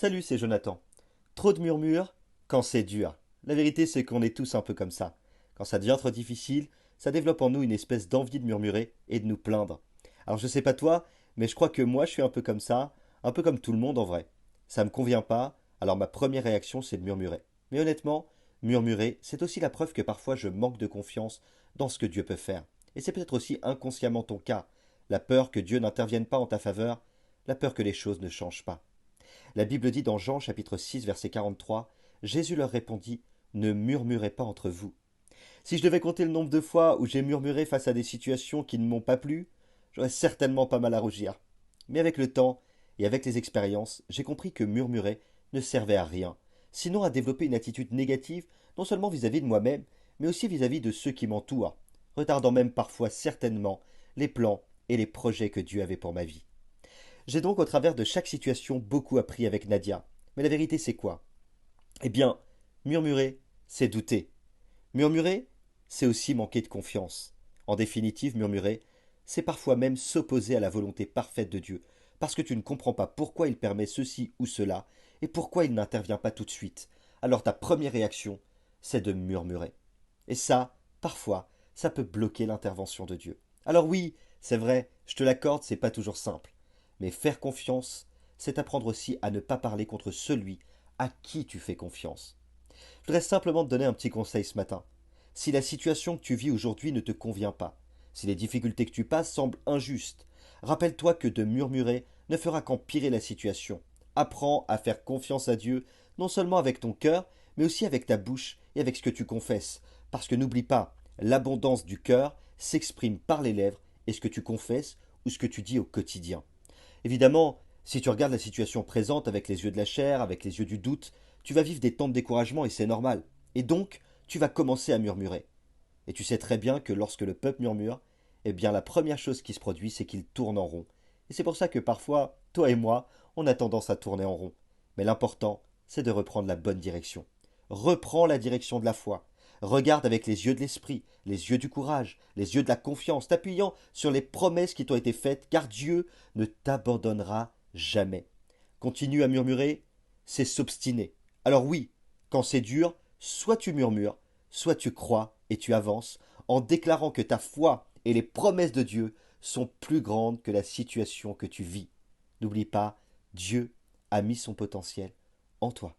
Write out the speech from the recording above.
Salut, c'est Jonathan. Trop de murmures quand c'est dur. La vérité, c'est qu'on est tous un peu comme ça. Quand ça devient trop difficile, ça développe en nous une espèce d'envie de murmurer et de nous plaindre. Alors je sais pas toi, mais je crois que moi je suis un peu comme ça, un peu comme tout le monde en vrai. Ça me convient pas, alors ma première réaction c'est de murmurer. Mais honnêtement, murmurer, c'est aussi la preuve que parfois je manque de confiance dans ce que Dieu peut faire. Et c'est peut-être aussi inconsciemment ton cas. La peur que Dieu n'intervienne pas en ta faveur, la peur que les choses ne changent pas. La Bible dit dans Jean chapitre 6 verset 43, Jésus leur répondit, ne murmurez pas entre vous. Si je devais compter le nombre de fois où j'ai murmuré face à des situations qui ne m'ont pas plu, j'aurais certainement pas mal à rougir. Mais avec le temps et avec les expériences, j'ai compris que murmurer ne servait à rien, sinon à développer une attitude négative, non seulement vis-à-vis de moi-même, mais aussi vis-à-vis de ceux qui m'entourent, retardant même parfois certainement les plans et les projets que Dieu avait pour ma vie. J'ai donc au travers de chaque situation beaucoup appris avec Nadia. Mais la vérité c'est quoi? Eh bien, murmurer, c'est douter. Murmurer, c'est aussi manquer de confiance. En définitive, murmurer, c'est parfois même s'opposer à la volonté parfaite de Dieu, parce que tu ne comprends pas pourquoi il permet ceci ou cela, et pourquoi il n'intervient pas tout de suite. Alors ta première réaction, c'est de murmurer. Et ça, parfois, ça peut bloquer l'intervention de Dieu. Alors oui, c'est vrai, je te l'accorde, c'est pas toujours simple. Mais faire confiance, c'est apprendre aussi à ne pas parler contre celui à qui tu fais confiance. Je voudrais simplement te donner un petit conseil ce matin. Si la situation que tu vis aujourd'hui ne te convient pas, si les difficultés que tu passes semblent injustes, rappelle-toi que de murmurer ne fera qu'empirer la situation. Apprends à faire confiance à Dieu, non seulement avec ton cœur, mais aussi avec ta bouche et avec ce que tu confesses. Parce que n'oublie pas, l'abondance du cœur s'exprime par les lèvres et ce que tu confesses ou ce que tu dis au quotidien. Évidemment, si tu regardes la situation présente avec les yeux de la chair, avec les yeux du doute, tu vas vivre des temps de découragement et c'est normal. Et donc, tu vas commencer à murmurer. Et tu sais très bien que lorsque le peuple murmure, eh bien la première chose qui se produit, c'est qu'il tourne en rond. Et c'est pour ça que parfois, toi et moi, on a tendance à tourner en rond. Mais l'important, c'est de reprendre la bonne direction. Reprends la direction de la foi. Regarde avec les yeux de l'esprit, les yeux du courage, les yeux de la confiance, t'appuyant sur les promesses qui t'ont été faites, car Dieu ne t'abandonnera jamais. Continue à murmurer, c'est s'obstiner. Alors oui, quand c'est dur, soit tu murmures, soit tu crois et tu avances en déclarant que ta foi et les promesses de Dieu sont plus grandes que la situation que tu vis. N'oublie pas, Dieu a mis son potentiel en toi.